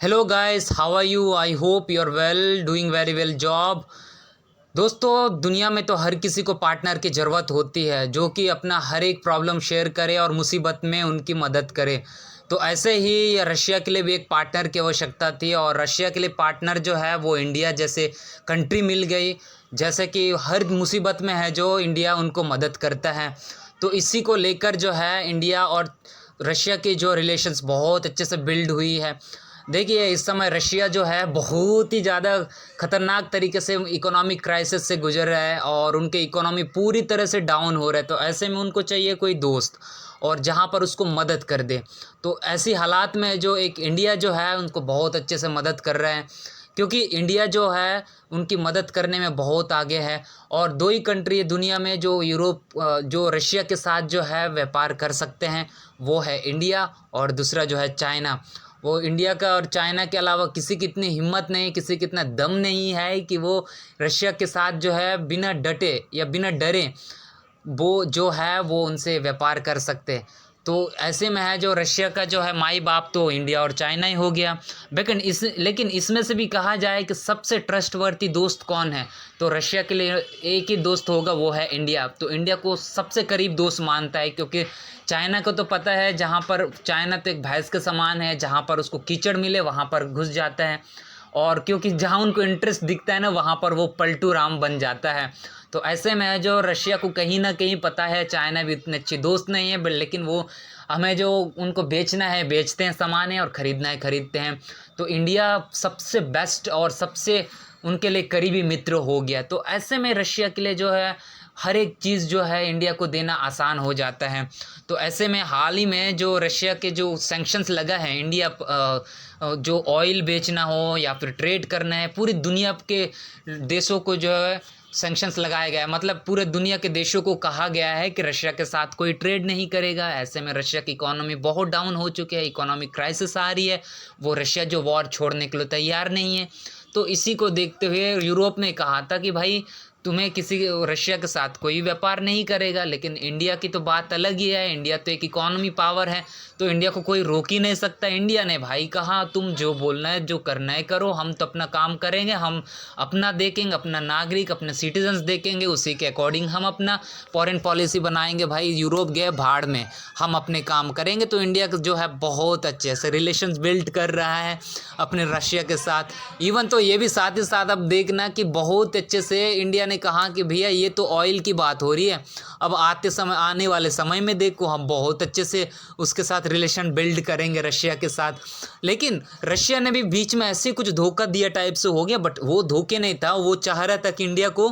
Hello guys, how are you? I hope you are well, doing very well job. दोस्तों, दुनिया में तो हर किसी को पार्टनर की ज़रूरत होती है जो कि अपना हर एक प्रॉब्लम शेयर करे और मुसीबत में उनकी मदद करे। तो ऐसे ही रशिया के लिए भी एक पार्टनर की आवश्यकता थी और रशिया के लिए पार्टनर जो है वो इंडिया जैसे कंट्री मिल गई। जैसे कि हर मुसीबत में है जो इंडिया उनको मदद करता है। तो इसी को लेकर जो है इंडिया और रशिया की जो रिलेशंस बहुत अच्छे से बिल्ड हुई है। देखिए, इस समय रशिया जो है बहुत ही ज़्यादा ख़तरनाक तरीके से इकोनॉमिक क्राइसिस से गुजर रहा है और उनके इकोनॉमी पूरी तरह से डाउन हो रहा है। तो ऐसे में उनको चाहिए कोई दोस्त और जहाँ पर उसको मदद कर दे। तो ऐसी हालात में जो एक इंडिया जो है उनको बहुत अच्छे से मदद कर रहा है, क्योंकि इंडिया जो है उनकी मदद करने में बहुत आगे है। और दो ही कंट्री है दुनिया में जो जो रशिया के साथ जो है व्यापार कर सकते हैं, वो है इंडिया और दूसरा जो है चाइना। वो इंडिया का और चाइना के अलावा किसी की इतनी हिम्मत नहीं, किसी की इतना दम नहीं है कि वो रशिया के साथ जो है बिना डटे या बिना डरे वो जो है वो उनसे व्यापार कर सकते। तो ऐसे में है जो रशिया का जो है माई बाप तो इंडिया और चाइना ही हो गया। लेकिन इसमें से भी कहा जाए कि सबसे ट्रस्टवर्दी दोस्त कौन है, तो रशिया के लिए एक ही दोस्त होगा, वो है इंडिया। तो इंडिया को सबसे करीब दोस्त मानता है, क्योंकि चाइना को तो पता है जहाँ पर चाइना तो एक भैंस के समान है, जहाँ पर उसको कीचड़ मिले वहाँ पर घुस जाता है। और क्योंकि जहाँ उनको इंटरेस्ट दिखता है ना, वहाँ पर वो पलटू राम बन जाता है। तो ऐसे में है जो रशिया को कहीं ना कहीं पता है चाइना भी इतने अच्छे दोस्त नहीं है, लेकिन वो हमें जो उनको बेचना है बेचते हैं सामान है और ख़रीदना है खरीदते हैं। तो इंडिया सबसे बेस्ट और सबसे उनके लिए करीबी मित्र हो गया। तो ऐसे में रशिया के लिए जो है हर एक चीज़ जो है इंडिया को देना आसान हो जाता है। तो ऐसे में हाल ही में जो रशिया के जो सैंक्शंस लगा है इंडिया जो ऑयल बेचना हो या फिर ट्रेड करना है, पूरी दुनिया के देशों को जो है सैंक्शंस लगाया गया है। मतलब पूरे दुनिया के देशों को कहा गया है कि रशिया के साथ कोई ट्रेड नहीं करेगा। ऐसे में रशिया की इकोनॉमी बहुत डाउन हो चुकी है, इकोनॉमिक क्राइसिस आ रही है। वो रशिया जो वॉर छोड़ने के लिए तैयार नहीं है। तो इसी को देखते हुए यूरोप ने कहा था कि भाई तुम्हें किसी रशिया के साथ कोई व्यापार नहीं करेगा। लेकिन इंडिया की तो बात अलग ही है, इंडिया तो एक इकोनॉमी पावर है, तो इंडिया को कोई रोक ही नहीं सकता। इंडिया ने भाई कहा तुम जो बोलना है जो करना है करो, हम तो अपना काम करेंगे, हम अपना देखेंगे, अपना नागरिक अपने सिटीजन्स देखेंगे, उसी के अकॉर्डिंग हम अपना फॉरेन पॉलिसी बनाएंगे। भाई यूरोप गए भाड़ में, हम अपने काम करेंगे। तो इंडिया जो है बहुत अच्छे से रिलेशंस बिल्ड कर रहा है अपने रशिया के साथ। इवन तो ये भी साथ ही साथ अब देखना कि बहुत अच्छे से इंडिया ने कहा कि भैया ये तो ऑयल की बात हो रही है, अब आने वाले समय में देखो हम बहुत अच्छे से उसके साथ रिलेशन बिल्ड करेंगे रशिया के साथ। लेकिन रशिया ने भी बीच में ऐसे कुछ धोखा दिया टाइप से हो गया, बट वो धोखे नहीं था, वो चाह रहा था कि इंडिया को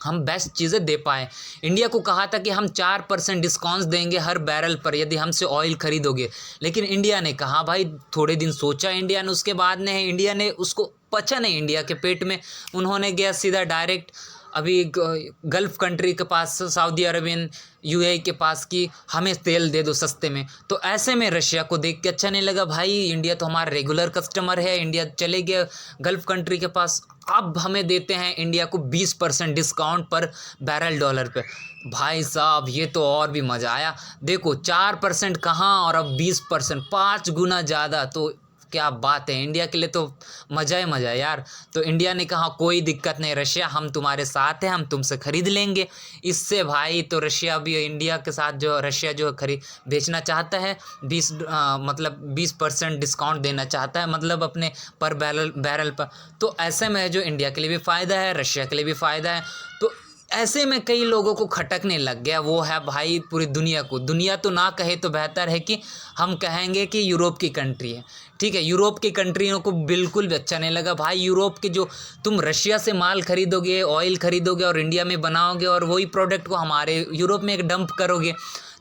हम बेस्ट चीज़ें दे पाएँ। इंडिया को कहा था कि हम 4% डिस्काउंट्स देंगे हर बैरल पर यदि हमसे ऑयल खरीदोगे। लेकिन इंडिया ने कहा भाई, थोड़े दिन सोचा इंडिया ने, उसके बाद ने इंडिया ने उसको पचा नहीं इंडिया के पेट में, उन्होंने गया सीधा डायरेक्ट अभी गल्फ़ कंट्री के पास, सऊदी अरबियन यूएई के पास कि हमें तेल दे दो सस्ते में। तो ऐसे में रशिया को देख के अच्छा नहीं लगा, भाई इंडिया तो हमारा रेगुलर कस्टमर है, इंडिया चले गया गल्फ़ कंट्री के पास, अब हमें देते हैं इंडिया को 20% डिस्काउंट पर बैरल डॉलर पे। भाई साहब ये तो और भी मज़ा आया। देखो 4% कहाँ और अब 20%, 5 गुना ज़्यादा। तो क्या बात है, इंडिया के लिए तो मज़ा ही मज़ा है यार। तो इंडिया ने कहा कोई दिक्कत नहीं रशिया, हम तुम्हारे साथ हैं, हम तुमसे ख़रीद लेंगे। इससे भाई तो रशिया भी इंडिया के साथ जो रशिया जो खरीद बेचना चाहता है, 20% डिस्काउंट देना चाहता है, मतलब अपने पर बैरल पर। तो ऐसे में जो इंडिया के लिए भी फ़ायदा है, रशिया के लिए भी फ़ायदा है। तो ऐसे में कई लोगों को खटकने लग गया, वो है भाई पूरी दुनिया को, दुनिया तो ना कहे तो बेहतर है कि हम कहेंगे कि यूरोप की कंट्री है। ठीक है, यूरोप की कंट्रियों को बिल्कुल भी अच्छा नहीं लगा भाई। यूरोप के जो तुम रशिया से माल खरीदोगे, ऑयल खरीदोगे और इंडिया में बनाओगे और वही प्रोडक्ट को हमारे यूरोप में एक डंप करोगे,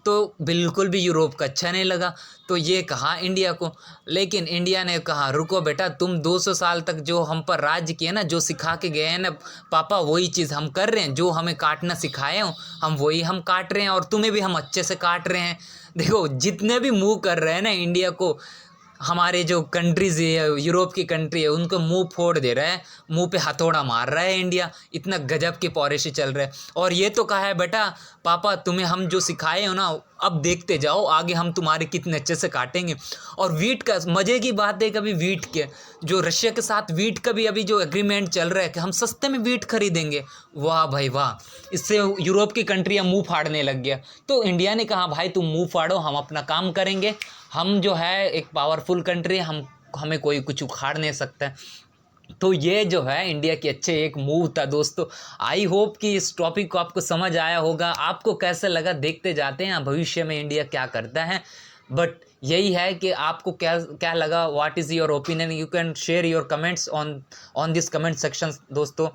तो बिल्कुल भी यूरोप का अच्छा नहीं लगा। तो ये कहा इंडिया को। लेकिन इंडिया ने कहा रुको बेटा, तुम 200 साल तक जो हम पर राज्य किए ना, जो सिखा के गए हैं ना पापा, वही चीज़ हम कर रहे हैं, जो हमें काटना सिखाए हो हम वही हम काट रहे हैं और तुम्हें भी हम अच्छे से काट रहे हैं। देखो जितने भी मूव कर रहे हैं ना इंडिया को, हमारे जो कंट्रीज़ है, यूरोप की कंट्री है, उनको मुंह फोड़ दे रहा है, मुंह पे हथौड़ा मार रहा है इंडिया, इतना गजब की पॉलिसी चल रहा है। और ये तो कहा है बेटा पापा, तुम्हें हम जो सिखाए हो ना अब देखते जाओ आगे हम तुम्हारे कितने अच्छे से काटेंगे। और वीट का मज़े की बात है, कभी वीट के जो रशिया के साथ वीट का भी अभी जो एग्रीमेंट चल रहा है कि हम सस्ते में वीट खरीदेंगे, वाह भाई वाह, इससे यूरोप की कंट्रियाँ मुंह फाड़ने लग गया। तो इंडिया ने कहा भाई तुम मुंह फाड़ो, हम अपना काम करेंगे, हम जो है एक पावरफुल कंट्री, हमें कोई कुछ उखाड़ नहीं सकता है। तो ये जो है इंडिया की अच्छे एक मूव था दोस्तों। आई होप कि इस टॉपिक को आपको समझ आया होगा। आपको कैसा लगा देखते जाते हैं भविष्य में इंडिया क्या करता है। बट यही है कि आपको क्या क्या लगा, what is your opinion, you can share your comments on this comment section दोस्तों।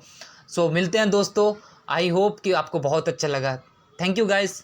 सो मिलते हैं दोस्तों, आई होप कि आपको बहुत अच्छा लगा। Thank you guys.